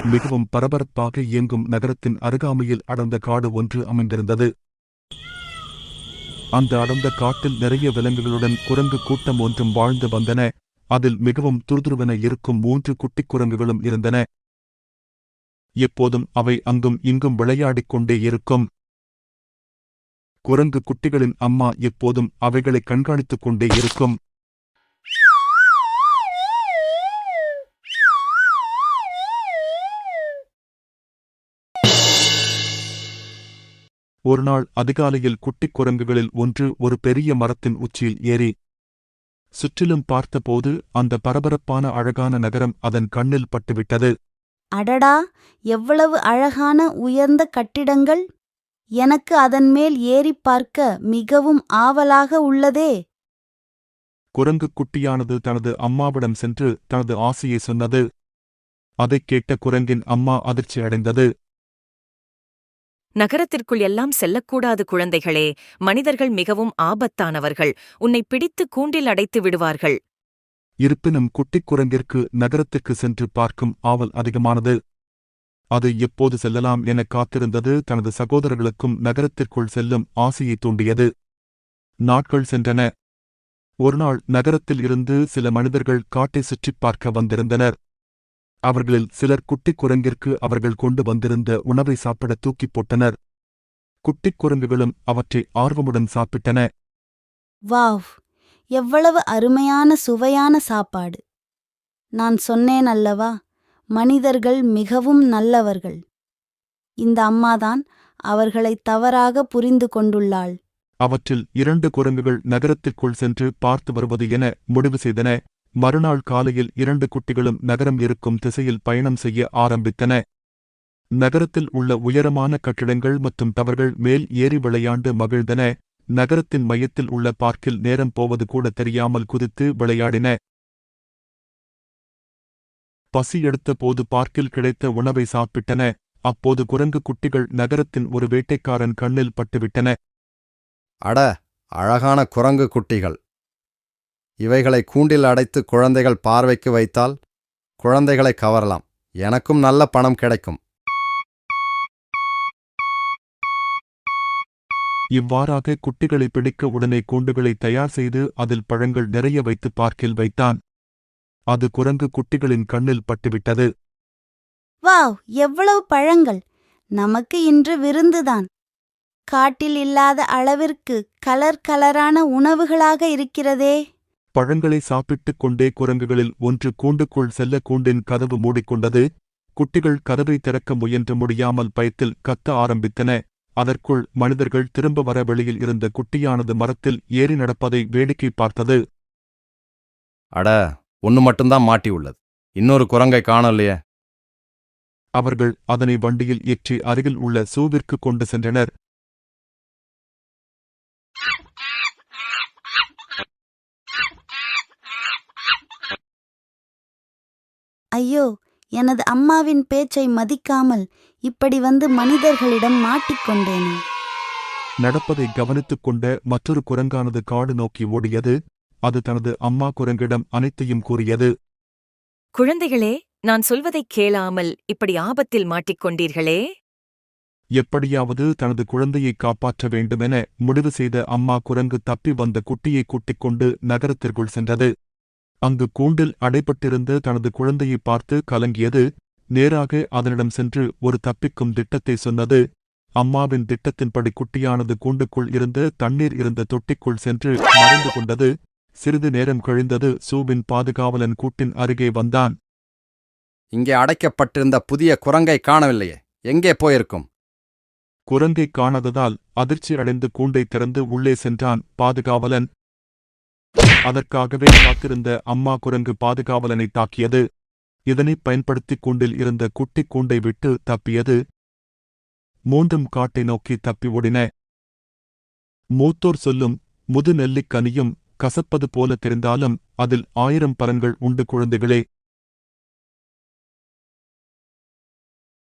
மிகவும் பரபரப்பாக இயங்கும் நகரத்தின் அருகாமையில் அடர்ந்த காடு ஒன்று அமைந்திருந்தது. அந்த அடர்ந்த காட்டில் நிறைய விலங்குகளுடன் குரங்கு கூட்டம் ஒன்றும் வாழ்ந்து வந்தன. அதில் மிகவும் துருதுருவென இருக்கும் 3 குட்டிக் குரங்குகளும் இருந்தன. எப்போதும் அவை அங்கும் இங்கும் விளையாடிக் கொண்டே இருக்கும். குரங்கு குட்டிகளின் அம்மா எப்போதும் அவைகளை கண்காணித்துக் கொண்டே இருக்கும். ஒருநாள் அதிகாலையில் குட்டிக் குரங்குகளில் ஒன்று ஒரு பெரிய மரத்தின் உச்சியில் ஏறி சுற்றிலும் பார்த்தபோது அந்த பரபரப்பான அழகான நகரம் அதன் கண்ணில் பட்டுவிட்டது. அடடா, எவ்வளவு அழகான உயர்ந்த கட்டிடங்கள்! எனக்கு அதன் மேல் ஏறிப் பார்க்க மிகவும் ஆவலாக உள்ளதே. குரங்கு குட்டியானது தனது அம்மாவிடம் சென்று தனது ஆசையை சொன்னது. அதைக் கேட்ட குரங்கின் அம்மா அதிர்ச்சி அடைந்தது. நகரத்திற்குள் எல்லாம் செல்லக்கூடாது குழந்தைகளே, மனிதர்கள் மிகவும் ஆபத்தானவர்கள், உன்னை பிடித்து கூண்டில் அடைத்து விடுவார்கள். இருப்பினும் குட்டிக் குரங்கிற்கு நகரத்துக்கு சென்று பார்க்கும் ஆவல் அதிகமானது. அது எப்போது செல்லலாம் என காத்திருந்தது. தனது சகோதரர்களுக்கும் நகரத்திற்குள் செல்லும் ஆசையை தூண்டியது. நாட்கள் சென்றன. ஒருநாள் நகரத்தில் இருந்து சில மனிதர்கள் காட்டை சுற்றிப் பார்க்க வந்திருந்தனர். அவர்களில் சிலர் குட்டிக் குரங்கிற்கு அவர்கள் கொண்டு வந்திருந்த உணவை சாப்பிட தூக்கிப் போட்டனர். குட்டிக் குரங்குகளும் அவற்றை ஆர்வமுடன் சாப்பிட்டன. வாவ், எவ்வளவு அருமையான சுவையான சாப்பாடு! நான் சொன்னேன் அல்லவா, மனிதர்கள் மிகவும் நல்லவர்கள். இந்த அம்மாதான் அவர்களை தவறாக புரிந்து கொண்டுள்ளாள். அவற்றில் 2 குரங்குகள் நகரத்திற்குள் சென்று பார்த்து வருவது என முடிவு செய்தன. மறுநாள் காலையில் 2 குட்டிகளும் நகரம் இருக்கும் திசையில் பயணம் செய்ய ஆரம்பித்தன. நகரத்தில் உள்ள உயரமான கட்டிடங்கள் மற்றும் டவர்கள் மேல் ஏறி விளையாண்டு மகிழ்ந்தன. நகரத்தின் மையத்தில் உள்ள பார்க்கில் நேரம் போவது கூட தெரியாமல் குதித்து விளையாடின. பசி எடுத்த போது பார்க்கில் கிடைத்த உணவை சாப்பிட்டன. அப்போது குரங்கு குட்டிகள் நகரத்தின் ஒரு வேட்டைக்காரன் கண்ணில் பட்டுவிட்டன. அட, அழகான குரங்கு குட்டிகள்! இவைகளை கூண்டில் அடைத்து குழந்தைகள் பார்வைக்கு வைத்தால் குழந்தைகளை கவரலாம். எனக்கும் நல்ல பணம் கிடைக்கும். இவ்வாறாக குட்டிகளை பிடிக்க உடனே கூண்டுகளை தயார் செய்து அதில் பழங்கள் நிறைய வைத்து பார்க்கில் வைத்தான். அது குரங்கு குட்டிகளின் கண்ணில் பட்டுவிட்டது. வாவ், எவ்வளவு பழங்கள்! நமக்கு இன்று விருந்துதான். காட்டில் இல்லாத அளவிற்கு கலர் கலரான உணவுகளாக இருக்கிறதே. பழங்களை சாப்பிட்டுக் கொண்டே குரங்குகளில் ஒன்று கூண்டுக்குள் செல்ல கூண்டின் கதவு மூடிக்கொண்டது. குட்டிகள் கதவை திறக்க முயன்று முடியாமல் பயத்தில் கத்த ஆரம்பித்தன. அதற்குள் மனிதர்கள் திரும்ப வர வெளியில் இருந்த குட்டியானது மரத்தில் ஏறி நடப்பதை வேடிக்கை பார்த்தது. அட, ஒன்று மட்டும்தான் மாட்டியுள்ளது. இன்னொரு குரங்கை காணலையே. அவர்கள் அதனை வண்டியில் ஏற்றி அருகில் உள்ள சூவிற்கு கொண்டு சென்றனர். ஐயோ, எனது அம்மாவின் பேச்சை மதிக்காமல் இப்படி வந்து மனிதர்களிடம் மாட்டிக்கொண்டேனே. நடப்பதை கவனித்துக் கொண்ட மற்றொரு குரங்கானது காடு நோக்கி ஓடியது. அது தனது அம்மா குரங்கிடம் அனைத்தையும் கூறியது. குழந்தைகளே, நான் சொல்வதைக் கேளாமல் இப்படி ஆபத்தில் மாட்டிக்கொண்டீர்களே. எப்படியாவது தனது குழந்தையை காப்பாற்ற வேண்டுமென முடிவு செய்த அம்மா குரங்கு தப்பி வந்த குட்டியை கூட்டிக் கொண்டு நகரத்திற்குள் சென்றது. அங்கு கூண்டில் அடைபட்டிருந்த தனது குழந்தையை பார்த்து கலங்கியது. நேராக அதனிடம் சென்று ஒரு தப்பிக்கும் திட்டத்தை சொன்னது. அம்மாவின் திட்டத்தின்படி குட்டியானது கூண்டுக்குள் இருந்து தண்ணீர் இருந்த தொட்டிக்குள் சென்று மறைந்து கொண்டது. சிறிது நேரம் கழிந்தது. சூவின் பாதுகாவலன் கூட்டின் அருகே வந்தான். இங்கே அடைக்கப்பட்டிருந்த புதிய குரங்கை காணவில்லையே, எங்கே போயிருக்கும்? குரங்கை காணாததால் அதிர்ச்சி அடைந்து கூண்டை திறந்து உள்ளே சென்றான் பாதுகாவலன். அதற்காகவே காத்திருந்த அம்மா குரங்கு பாதுகாவலனை தாக்கியது. இதனைப் பயன்படுத்தி கூண்டில் இருந்த குட்டி கூண்டை விட்டு தப்பியது. 3ம் காட்டை நோக்கி தப்பி ஓடின. மூத்தோர் சொல்லும் முது நெல்லிக் கனியும் கசப்பது போல தெரிந்தாலும் அதில் 1000 பலன்கள் உண்டு குழந்தைகளே.